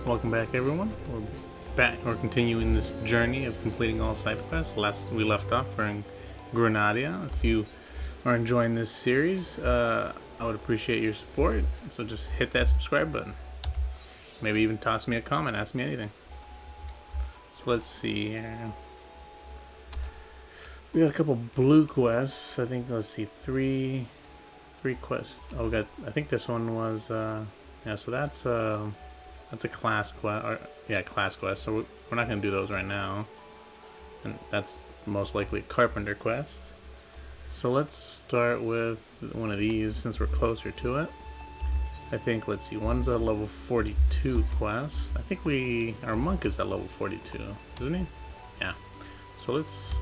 Welcome back, everyone. We're back. We're continuing this journey of completing all side quests. Last we left off, we're in Grenada. If you are enjoying this series, I would appreciate your support. So just hit that subscribe button. Maybe even toss me a comment, ask me anything. So let's see here. We got a couple blue quests. I think let's see, three quests. Oh, we got. I think this one was. Yeah, so that's a class quest. Or, yeah, class quest. So we're not gonna do those right now. And that's most likely a carpenter quest. So let's start with one of these since we're closer to it. I think, let's see, one's a level 42 quest. I think our monk is at level 42, isn't he? Yeah. So let's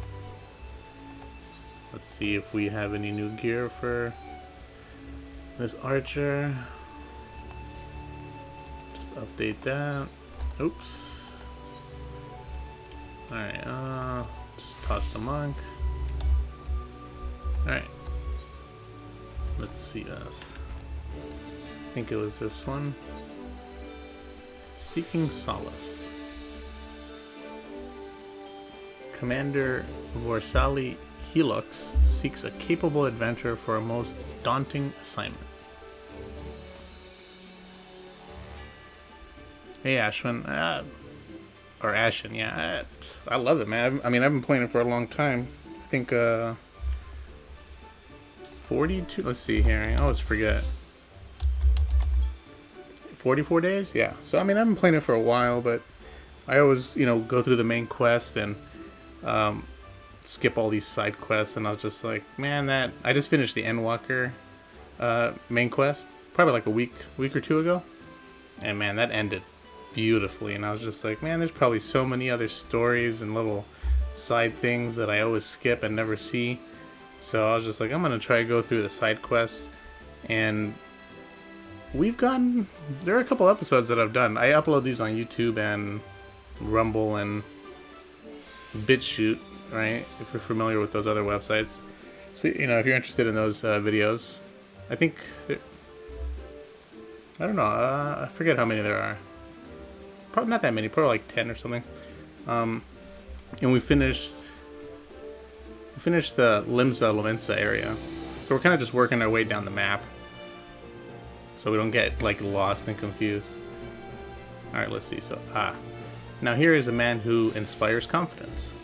see if we have any new gear for this archer. Just update that. Oops. Alright, just toss the monk. Alright. Let's see us. I think it was this one. Seeking Solace. Commander Vorsali Helix seeks a capable adventurer for a most daunting assignment. Hey Ashwin, or Ashen, yeah, I love it, man. I mean, I've been playing it for a long time. I think 42. Let's see here. I always forget. 44 days, yeah. So I mean, I've been playing it for a while, but I always, go through the main quest and skip all these side quests, and I was just like, man, that I just finished the Endwalker main quest probably like a week or two ago, and man, that ended beautifully. And I was just like, man, there's probably so many other stories and little side things that I always skip and never see. So I was just like, I'm gonna try to go through the side quests, and there are a couple episodes that I've done. I upload these on YouTube and Rumble and Bitchute, right? If you're familiar with those other websites. So, if you're interested in those videos, I think, I don't know, I forget how many there are. Probably not that many, probably like 10 or something. And we finished the Limsa Lovensa area. So we're kind of just working our way down the map, so we don't get like lost and confused. Alright, let's see. So, now here is a man who inspires confidence.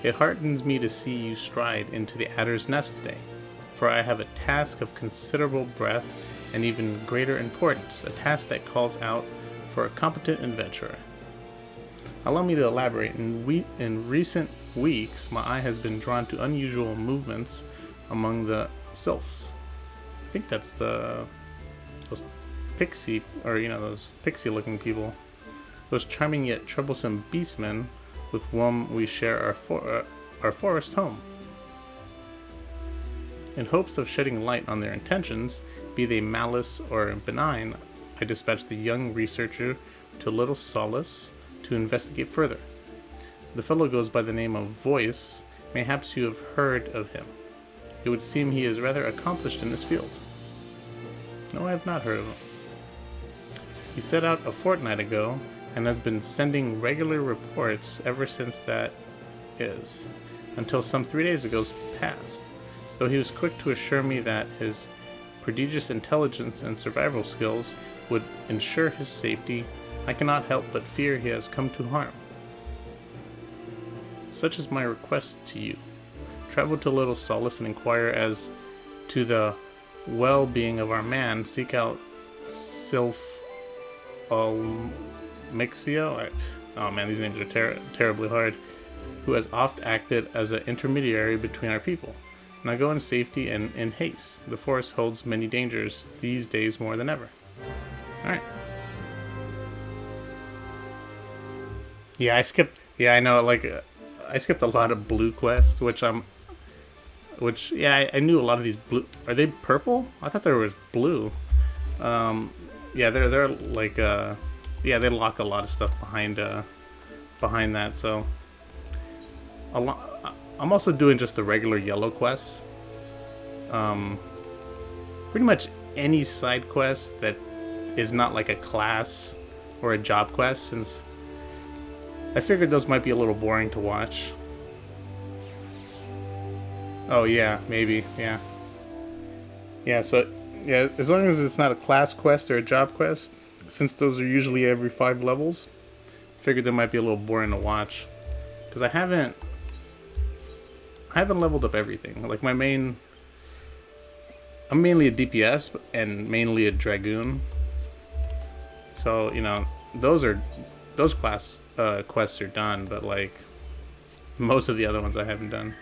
It heartens me to see you stride into the adder's nest today, for I have a task of considerable breadth and even greater importance, a task that calls out for a competent adventurer. Allow me to elaborate. In recent weeks, my eye has been drawn to unusual movements among the sylphs. I think that's those pixie, or those pixie-looking people. Those charming yet troublesome beastmen with whom we share our forest home. In hopes of shedding light on their intentions, be they malice or benign, I dispatched the young researcher to Little Solace to investigate further. The fellow goes by the name of Voice. Mayhaps you have heard of him. It would seem he is rather accomplished in this field. No, I have not heard of him. He set out a fortnight ago and has been sending regular reports ever since that is, until some 3 days ago passed. Though he was quick to assure me that his prodigious intelligence and survival skills would ensure his safety, I cannot help but fear he has come to harm. Such is my request to you. Travel to Little Solace and inquire as to the well-being of our man. Seek out Sylph Mixio. Oh man, these names are terribly hard. Who has oft acted as an intermediary between our people. Now go in safety and in haste. The forest holds many dangers these days more than ever. Alright. Yeah, I skipped. Yeah, I know. I skipped a lot of blue quests, I knew a lot of these blue. Are they purple? I thought there was blue. Yeah, they're like they lock a lot of stuff behind that. So I'm also doing just the regular yellow quests. Pretty much any side quest that is not like a class or a job quest, since I figured those might be a little boring to watch. Oh yeah, maybe, yeah. Yeah, so, yeah, as long as it's not a class quest or a job quest, since those are usually every 5 levels, I figured they might be a little boring to watch. Because I haven't leveled up everything. Like I'm mainly a DPS and mainly a Dragoon. So, you know, those class quests are done, but like most of the other ones I haven't done.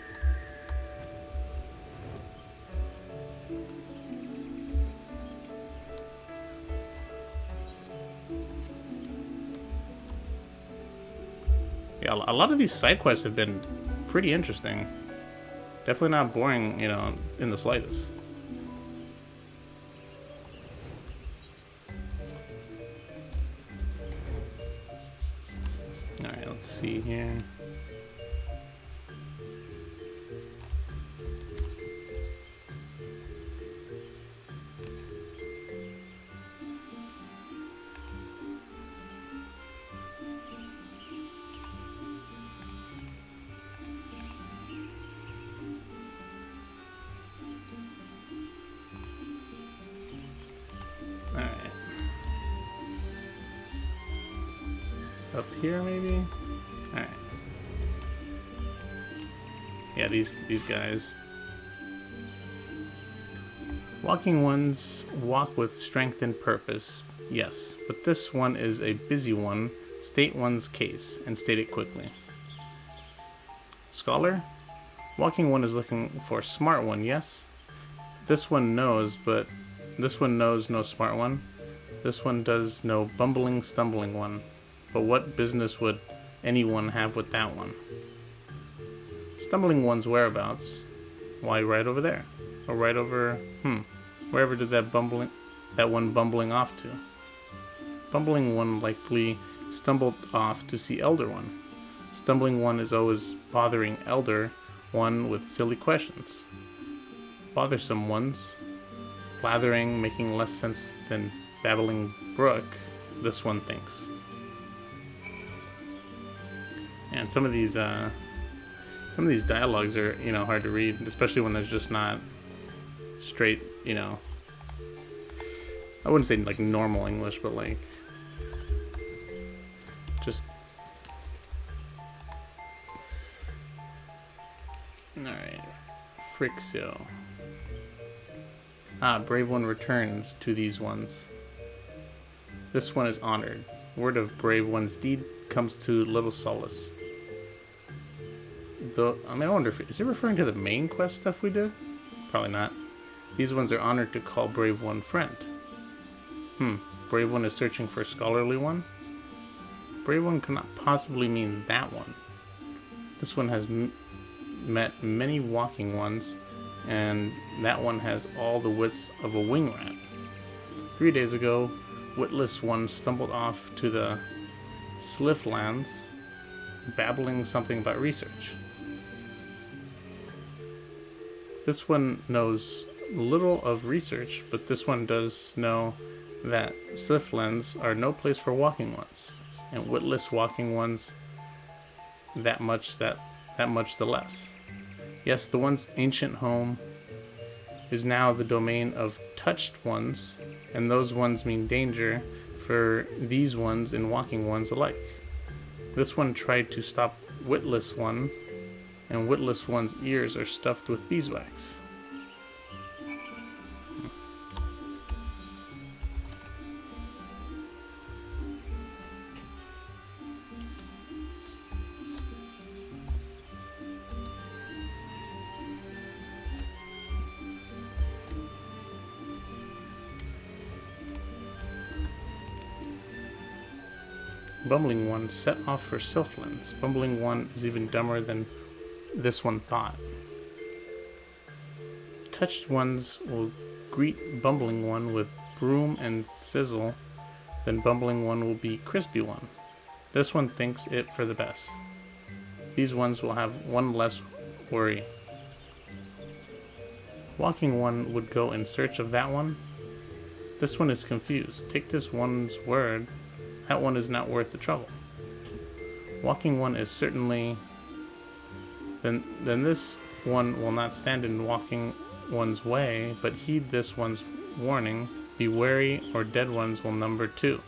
Yeah, a lot of these side quests have been pretty interesting. Definitely not boring, you know, in the slightest. Alright, let's see here. Alright. Up here, maybe? Alright. Yeah, these guys. Walking ones walk with strength and purpose, yes, but this one is a busy one. State one's case, and state it quickly. Scholar? Walking one is looking for a smart one, yes? This one knows, but this one knows no smart one. This one does no bumbling, stumbling one. But what business would anyone have with that one? Stumbling one's whereabouts? Why, right over there. Or right over, wherever did that one bumbling off to? Bumbling one likely stumbled off to see Elder One. Stumbling one is always bothering Elder One with silly questions. Bothersome ones, blathering, making less sense than babbling brook, this one thinks. And some of these dialogues are, you know, hard to read, especially when there's just not straight, you know, I wouldn't say like normal English, but like just. Alright. Frixio. Ah, Brave One returns to these ones. This one is honored. Word of Brave One's deed comes to little Solace. I wonder if is it referring to the main quest stuff we did? Probably not. These ones are honored to call Brave One friend. Brave One is searching for Scholarly One? Brave One cannot possibly mean that one. This one has met many walking ones, and that one has all the wits of a wing rat. 3 days ago, witless one stumbled off to the Slifflands, babbling something about research. This one knows little of research, but this one does know that Slifflands are no place for walking ones, and witless walking ones that much the less. Yes, the one's ancient home is now the domain of touched ones, and those ones mean danger for these ones and walking ones alike. This one tried to stop witless one, and witless one's ears are stuffed with beeswax. Bumbling one set off for Sylphlands. Bumbling one is even dumber than this one thought. Touched ones will greet Bumbling one with broom and sizzle, then Bumbling one will be Crispy one. This one thinks it for the best. These ones will have one less worry. Walking one would go in search of that one. This one is confused. Take this one's word That one is not worth the trouble. Walking one is certainly... Then this one will not stand in walking one's way, but heed this one's warning. Be wary, or dead ones will number 2.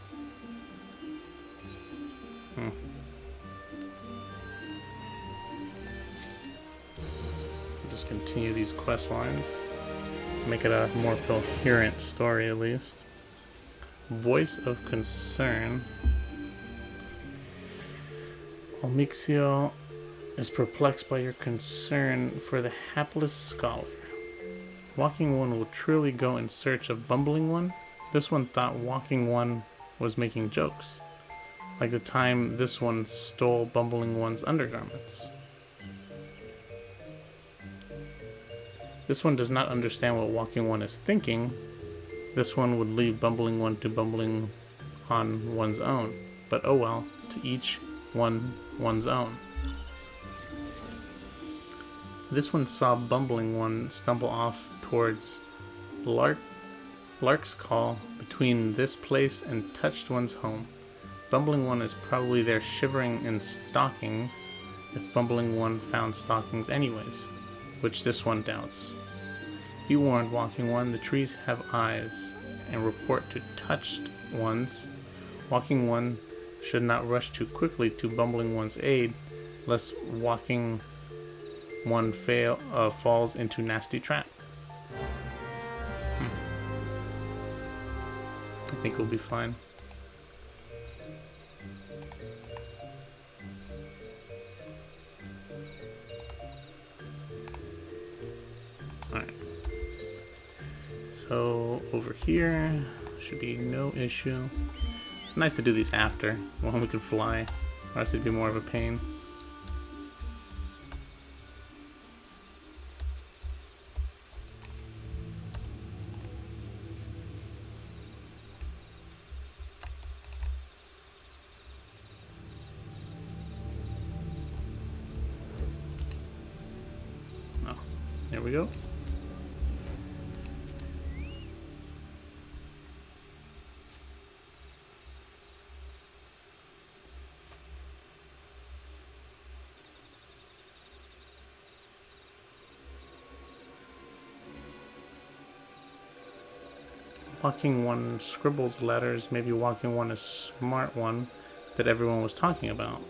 Just continue these quest lines. Make it a more coherent story, at least. Voice of Concern. Almixio is perplexed by your concern for the hapless scholar. Walking one will truly go in search of bumbling one. This one thought walking one was making jokes, like the time this one stole bumbling one's undergarments. This one does not understand what walking one is thinking. This one would leave bumbling one to bumbling on one's own. But oh well, to each one one's own. This one saw bumbling one stumble off towards Lark's Call between this place and touched one's home. Bumbling one is probably there shivering in stockings, if bumbling one found stockings anyways, which this one doubts. Be warned, walking one, the trees have eyes, and report to touched ones. Walking one should not rush too quickly to bumbling one's aid, lest walking one falls into nasty trap. I think we'll be fine. Alright. So over here should be no issue. It's nice to do these after, when we can fly, or else it'd be more of a pain. Oh, there we go. Walking one scribbles letters, maybe walking one is smart one that everyone was talking about.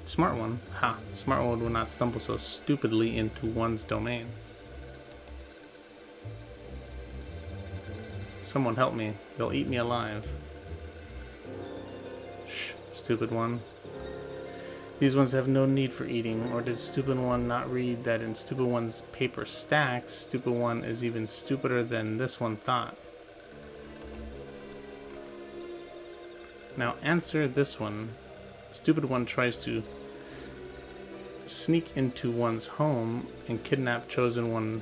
Smart one? Ha! Smart one would not stumble so stupidly into one's domain. Someone help me. They'll eat me alive. Shh, stupid one. These ones have no need for eating, or did stupid one not read that in stupid one's paper stacks, stupid one is even stupider than this one thought. Now answer this one. Stupid one tries to sneak into one's home and kidnap chosen one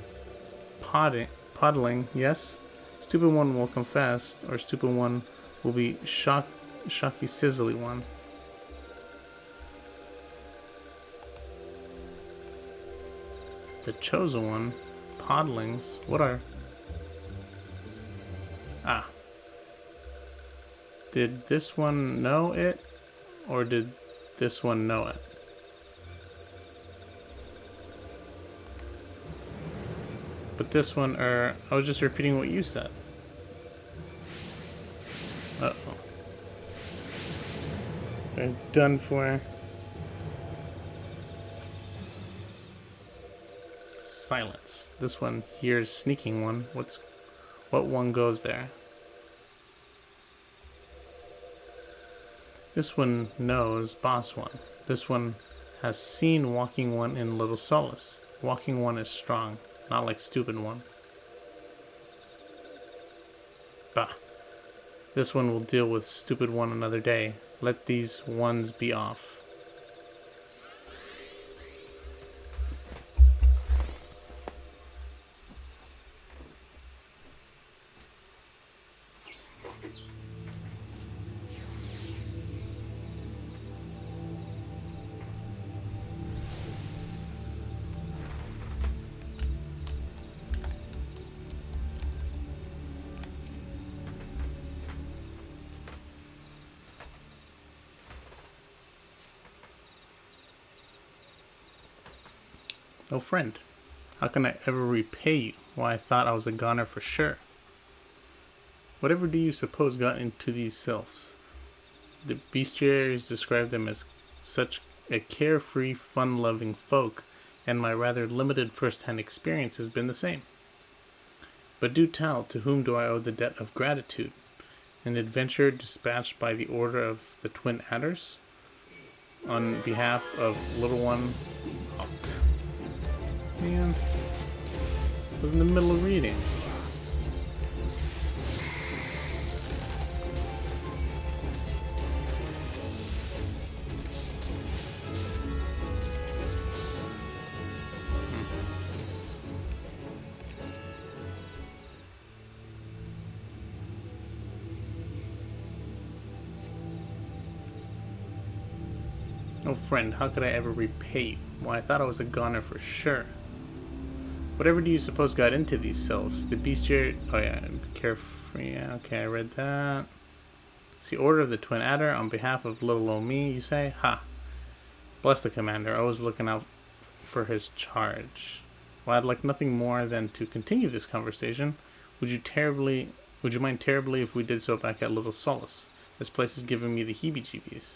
poddling, yes? Stupid one will confess, or stupid one will be shocky sizzly one. The chosen one, podlings, what are... Ah. Did this one know it, or did this one know it? But this one, I was just repeating what you said. Uh-oh. It's done for. Silence. This one here's sneaking one. What one goes there? This one knows boss one. This one has seen walking one in Little Solace. Walking one is strong, not like stupid one. Bah. This one will deal with stupid one another day. Let these ones be off. Oh, friend, how can I ever repay you? Why, I thought I was a goner for sure. Whatever do you suppose got into these sylphs? The bestiaries describe them as such a carefree, fun-loving folk, and my rather limited first-hand experience has been the same. But do tell, to whom do I owe the debt of gratitude? An adventurer dispatched by the order of the Twin Adders? On behalf of Little One... Oh, man. I was in the middle of reading. Oh, friend, how could I ever repay you? Why, I thought I was a goner for sure. Whatever do you suppose got into these sylphs? The bestiary... Oh, yeah, carefree. Yeah, okay, I read that. It's the order of the Twin Adder on behalf of little old me, you say? Ha! Bless the commander, always looking out for his charge. Well, I'd like nothing more than to continue this conversation. Would you mind terribly if we did so back at Little Solace? This place is giving me the heebie-jeebies.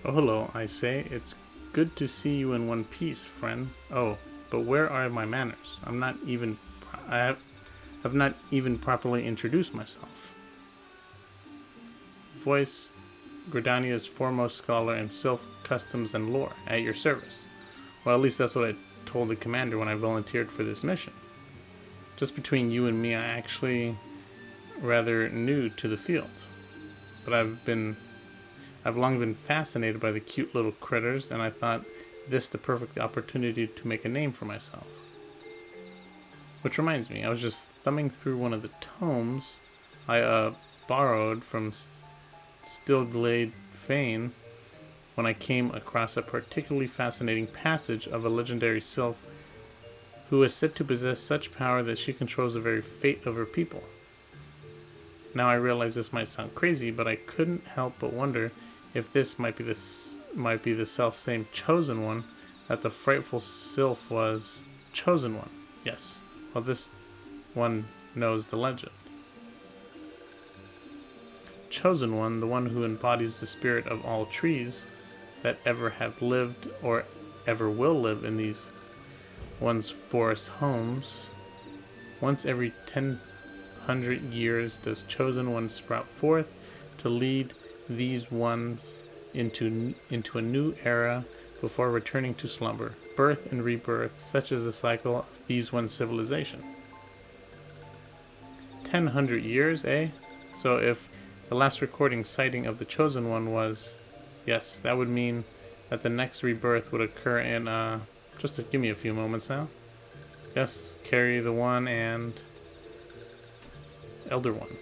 Oh, hello, I say. It's good to see you in one piece, friend. Oh, but where are my manners? I have not even properly introduced myself. Voice, Gridania's foremost scholar in sylph customs and lore, at your service. Well, at least that's what I told the commander when I volunteered for this mission. Just between you and me, I actually rather new to the field, but I've long been fascinated by the cute little critters, and I thought this the perfect opportunity to make a name for myself. Which reminds me, I was just thumbing through one of the tomes I borrowed from Stillglade Fane when I came across a particularly fascinating passage of a legendary sylph who is said to possess such power that she controls the very fate of her people. Now I realize this might sound crazy, but I couldn't help but wonder if this might be the self-same Chosen One that the frightful sylph was. Chosen One, yes. Well, this one knows the legend. Chosen One, the one who embodies the spirit of all trees that ever have lived or ever will live in these one's forest homes. Once every 100 years does Chosen One sprout forth to lead these ones into a new era before returning to slumber. Birth and rebirth, such is the cycle of these one's civilization. 100 years, eh? So if the last recording sighting of the Chosen One was... Yes, that would mean that the next rebirth would occur in, give me a few moments now. Yes, carry the one and... Elder One.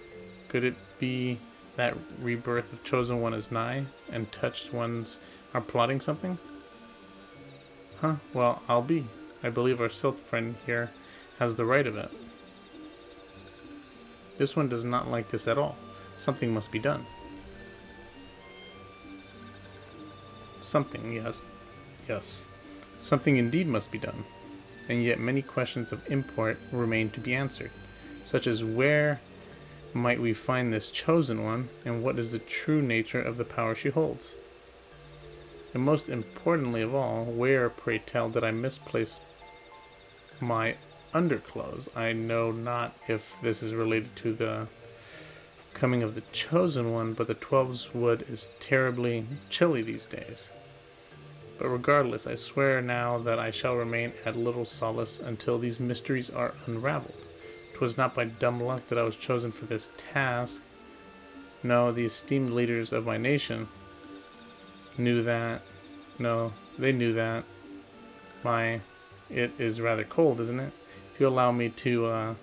Could it be that rebirth of Chosen One is nigh, and touched ones are plotting something? Huh, well, I believe our sylph friend here has the right of it. This one does not like this at all. Something must be done. Something, yes. Yes. Something indeed must be done. And yet many questions of import remain to be answered, such as where might we find this Chosen One, and what is the true nature of the power she holds? And most importantly of all, where, pray tell, did I misplace my underclothes? I know not if this is related to the coming of the Chosen One, but the 12's wood is terribly chilly these days. But regardless, I swear now that I shall remain at little solace until these mysteries are unraveled. 'Twas not by dumb luck that I was chosen for this task. No, the esteemed leaders of my nation knew that. No, they knew that. It is rather cold, isn't it? If you allow me a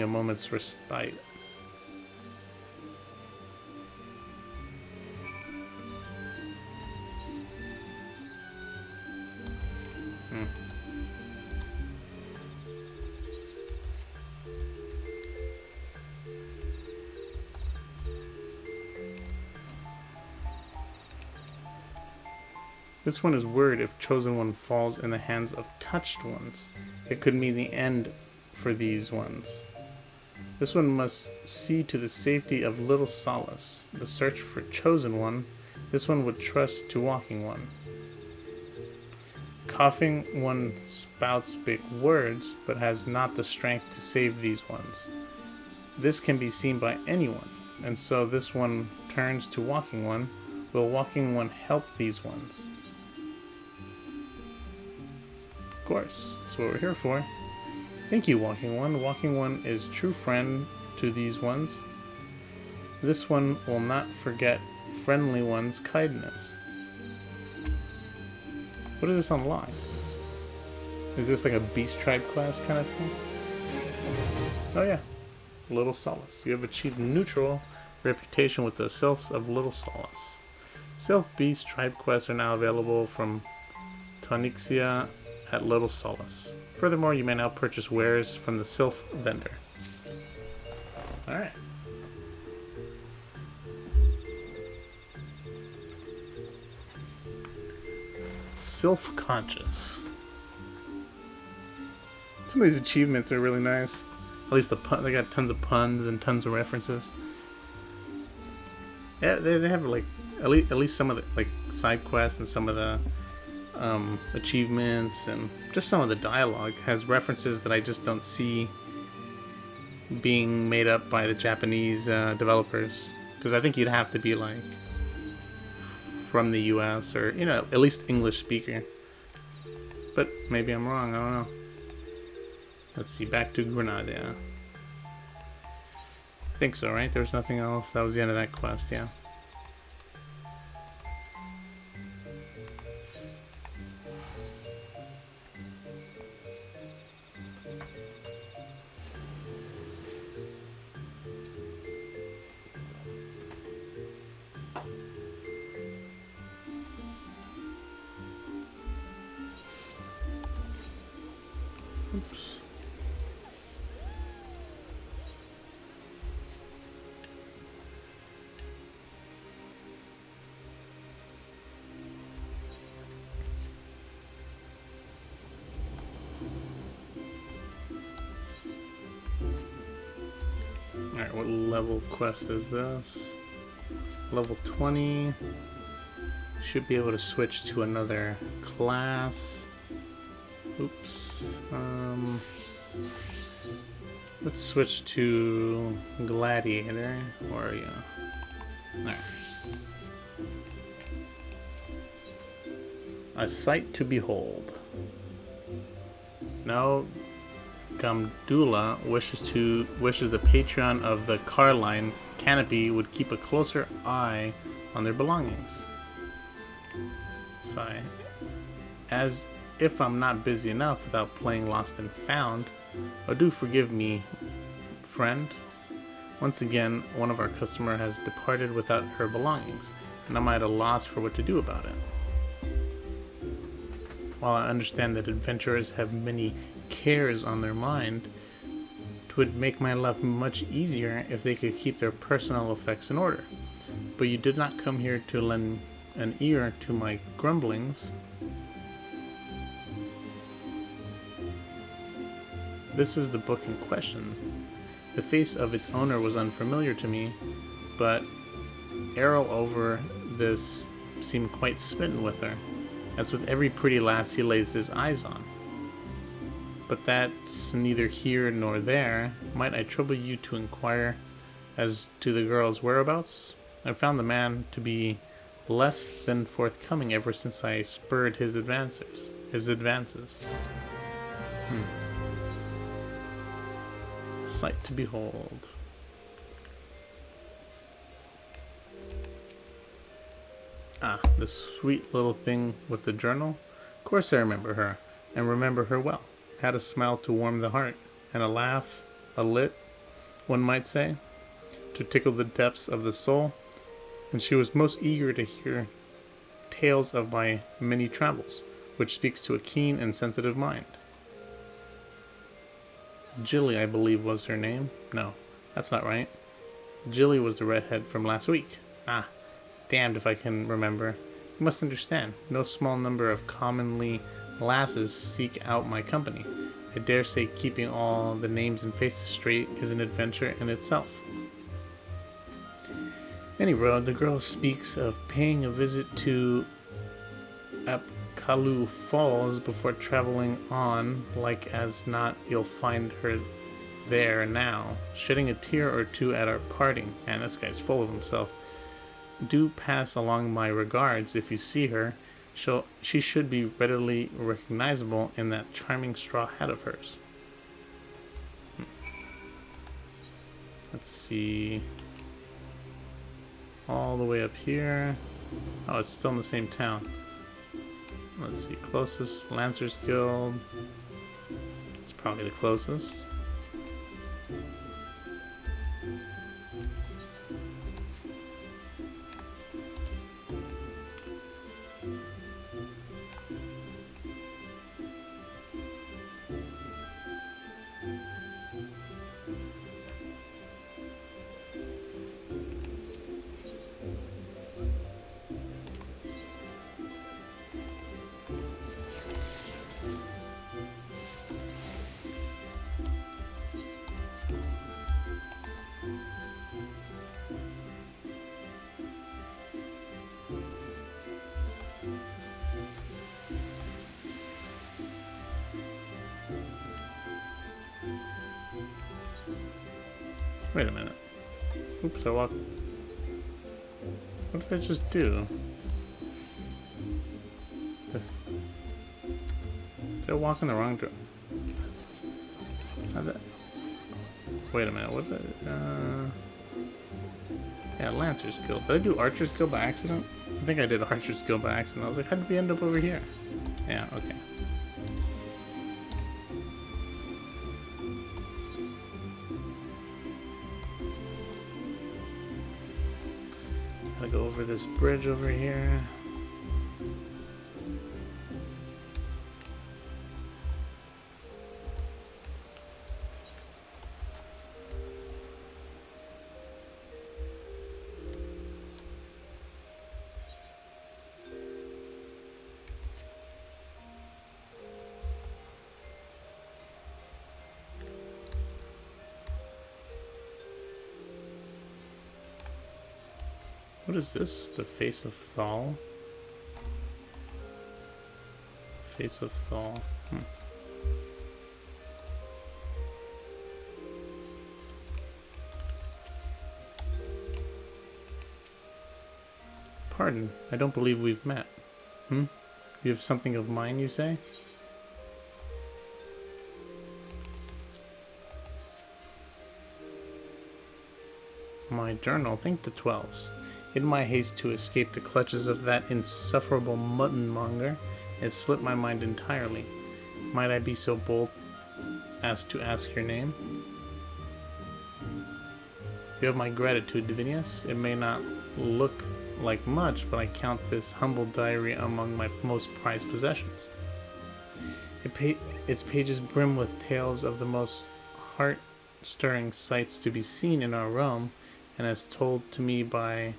moment's respite. This one is worried if Chosen One falls in the hands of touched ones. It could mean the end for these ones. This one must see to the safety of little Solace. The search for Chosen One, this one would trust to Walking One. Coughing One spouts big words, but has not the strength to save these ones. This can be seen by anyone, and so this one turns to Walking One. Will Walking One help these ones? Of course, that's what we're here for. Thank you, Walking One. Walking One is true friend to these ones. This one will not forget friendly one's kindness. What does this unlock? Is this like a Beast Tribe quest kind of thing? Oh yeah, Little Solace. You have achieved neutral reputation with the Sylphs of Little Solace. Sylph Beast Tribe quests are now available from Tonixia at Little Solace. Furthermore, you may now purchase wares from the Sylph vendor. Alright. Sylph Conscious. Some of these achievements are really nice. At least they got tons of puns and tons of references. Yeah, they have like at least some of the like side quests and some of the achievements and just some of the dialogue has references that I just don't see being made up by the Japanese developers, because I think you'd have to be like from the US or, you know, at least English speaker, but maybe I'm wrong. I don't know. Let's see, back to Grenada. I think so, right? There's nothing else. That was the end of that quest. Yeah. Oops. Alright, what level quest is this? Level 20. Should be able to switch to another class. Oops. Let's switch to Gladiator, or Alright. A sight to behold. Now Gamdula wishes the patron of the Carline canopy would keep a closer eye on their belongings. Sigh. As if I'm not busy enough without playing Lost and Found, oh, do forgive me, friend. Once again, one of our customers has departed without her belongings, and I'm at a loss for what to do about it. While I understand that adventurers have many cares on their mind, it would make my life much easier if they could keep their personal effects in order. But you did not come here to lend an ear to my grumblings. This is the book in question. The face of its owner was unfamiliar to me, but Errol over this seemed quite smitten with her, as with every pretty lass he lays his eyes on. But that's neither here nor there. Might I trouble you to inquire as to the girl's whereabouts? I found the man to be less than forthcoming ever since I spurred his advances. A sight to behold. Ah, the sweet little thing with the journal. Of course I remember her, and remember her well. Had a smile to warm the heart, and a laugh, a lit, one might say, to tickle the depths of the soul, and she was most eager to hear tales of my many travels, which speaks to a keen and sensitive mind. Jilly, I believe, was her name. No, that's not right. Jilly was the redhead from last week. Ah, damned if I can remember. You must understand, no small number of commonly lasses seek out my company. I dare say keeping all the names and faces straight is an adventure in itself. Any road, the girl speaks of paying a visit to Apkalu Falls before traveling on. Like as not, you'll find her there now, shedding a tear or two at our parting. Man, this guy's full of himself. Do pass along my regards if you see her. She should be readily recognizable in that charming straw hat of hers. Let's see. All the way up here. Oh, it's still in the same town. Let's see. Closest. Lancers Guild. It's probably the closest. Wait a minute. Oops, I walked. What did I just do? Did I walk in the wrong direction? Wait a minute. What the? Yeah, Lancers Guild. Did I do Archers Guild by accident? I think I did Archers Guild by accident. I was like, how did we end up over here? Yeah, okay. Gotta go over this bridge over here. What is this? The Face of Thal? Face of Thal. Pardon, I don't believe we've met. You have something of mine, you say? My journal, think the 12s. In my haste to escape the clutches of that insufferable mutton-monger, it slipped my mind entirely. Might I be so bold as to ask your name? You have my gratitude, Divinius. It may not look like much, but I count this humble diary among my most prized possessions. Its pages brim with tales of the most heart-stirring sights to be seen in our realm, and as told to me by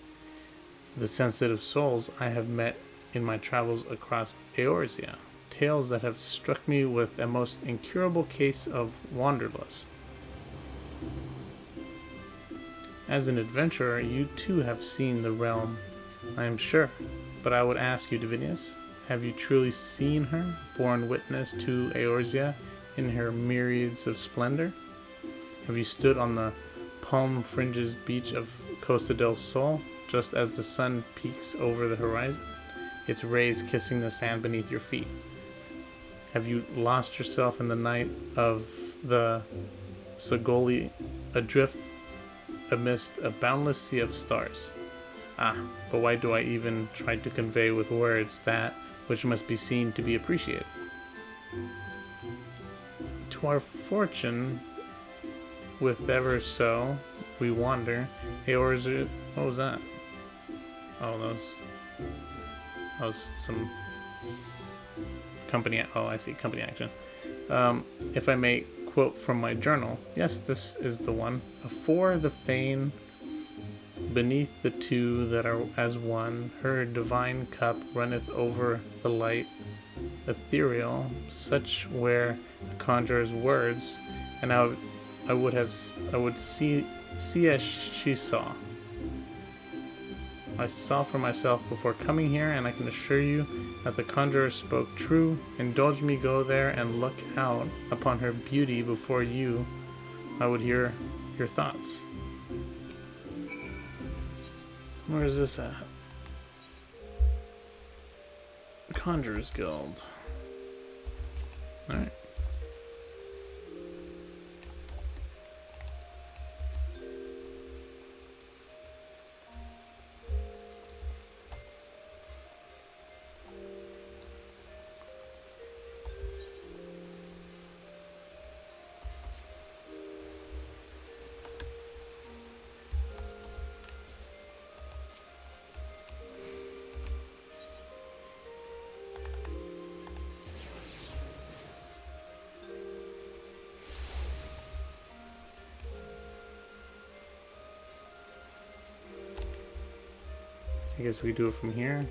the sensitive souls I have met in my travels across Eorzea, tales that have struck me with a most incurable case of wanderlust. As an adventurer, you too have seen the realm, I am sure, but I would ask you, Divinius, have you truly seen her, borne witness to Eorzea in her myriads of splendor? Have you stood on the palm fringes beach of Costa del Sol, just as the sun peeks over the horizon, its rays kissing the sand beneath your feet. Have you lost yourself in the night of the Sagoli, adrift amidst a boundless sea of stars? Ah, but why do I even try to convey with words that which must be seen to be appreciated? To our fortune, with ever so, we wander. Hey, or is it... What was that? Oh, that was some company... Oh, I see, company action. If I may quote from my journal. Yes, this is the one. Afore the fane, beneath the two that are as one, her divine cup runneth over the light ethereal, such were the conjurer's words, and I would see as she saw. I saw for myself before coming here, and I can assure you that the conjurer spoke true. Indulge me, go there and look out upon her beauty before you. I would hear your thoughts. Where is this at? Conjurer's Guild. Alright. I guess we do it from here.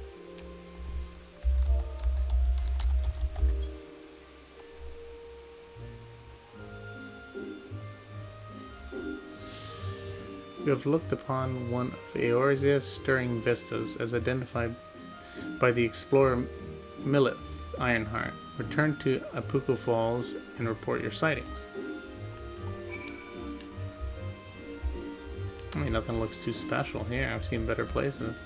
You have looked upon one of Eorzea's stirring vistas as identified by the explorer Millith Ironheart. Return to Apuko Falls and report your sightings. I mean, nothing looks too special here. I've seen better places.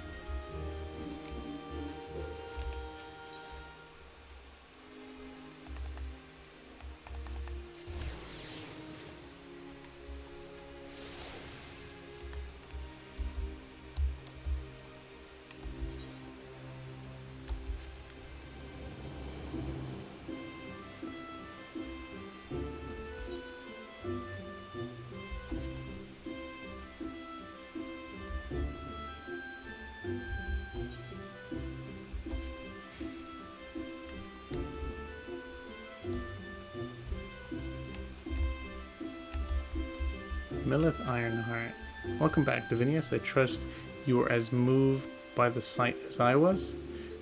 Millith Ironheart. Welcome back, Divinius. I trust you are as moved by the sight as I was.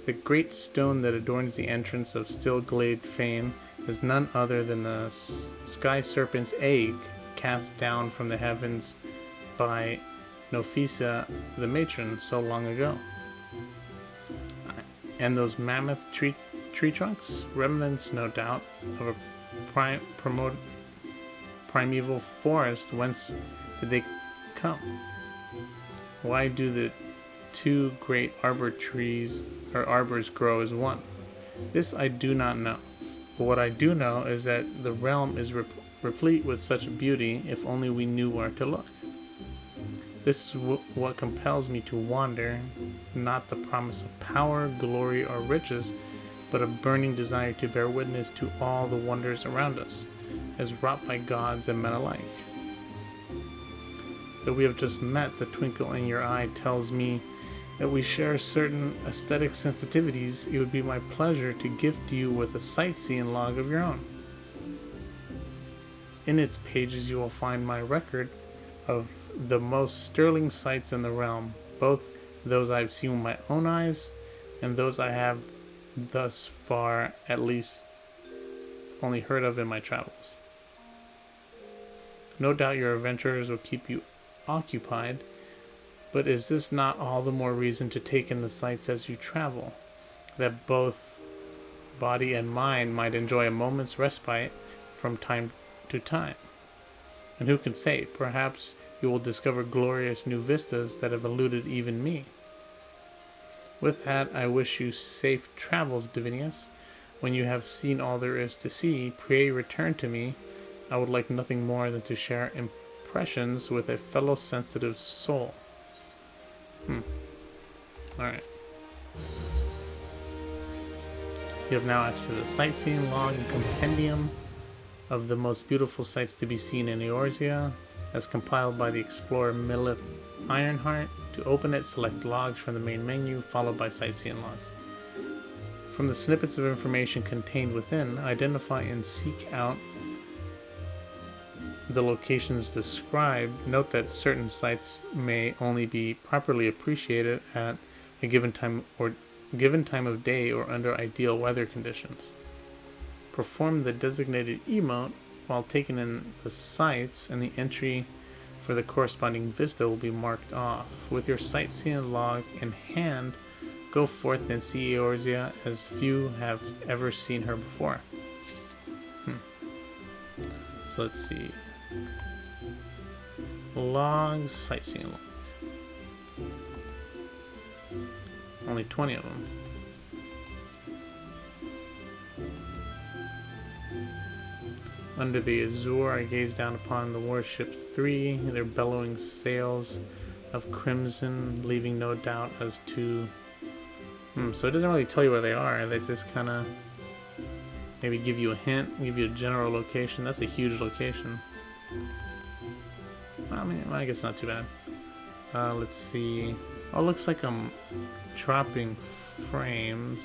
The great stone that adorns the entrance of Stillglade Fane is none other than the sky serpent's egg cast down from the heavens by Nofisa the matron so long ago. And those mammoth tree trunks, remnants no doubt of a primeval forest. Whence did they come? Why do the two great arbors grow as one? This I do not know. But what I do know is that the realm is replete with such beauty, if only we knew where to look. This is what compels me to wander, not the promise of power, glory, or riches, but a burning desire to bear witness to all the wonders around us, as wrought by gods and men alike. Though we have just met, the twinkle in your eye tells me that we share certain aesthetic sensitivities. It would be my pleasure to gift you with a sightseeing log of your own. In its pages you will find my record of the most sterling sights in the realm, both those I've seen with my own eyes and those I have thus far at least only heard of in my travels. No doubt your adventures will keep you occupied, but is this not all the more reason to take in the sights as you travel, that both body and mind might enjoy a moment's respite from time to time? And who can say, perhaps you will discover glorious new vistas that have eluded even me. With that, I wish you safe travels, Divinius. When you have seen all there is to see, pray return to me. I would like nothing more than to share impressions with a fellow sensitive soul. Alright. You have now access to the sightseeing log and compendium of the most beautiful sights to be seen in Eorzea, as compiled by the explorer Millith Ironheart. To open it, select logs from the main menu, followed by sightseeing logs. From the snippets of information contained within, identify and seek out the locations described. Note that certain sites may only be properly appreciated at a given time of day or under ideal weather conditions. Perform the designated emote while taking in the sights, and the entry for the corresponding vista will be marked off. With your sightseeing log in hand, go forth and see Eorzea as few have ever seen her before. So let's see. Logs, sightseeing log. Only 20 of them. Under the azure, I gaze down upon the warships 3, their bellowing sails of crimson, leaving no doubt as to... So it doesn't really tell you where they are. They just kind of maybe give you a hint, give you a general location. That's a huge location. I mean, I guess not too bad. Let's see. Oh, it looks like I'm dropping frames.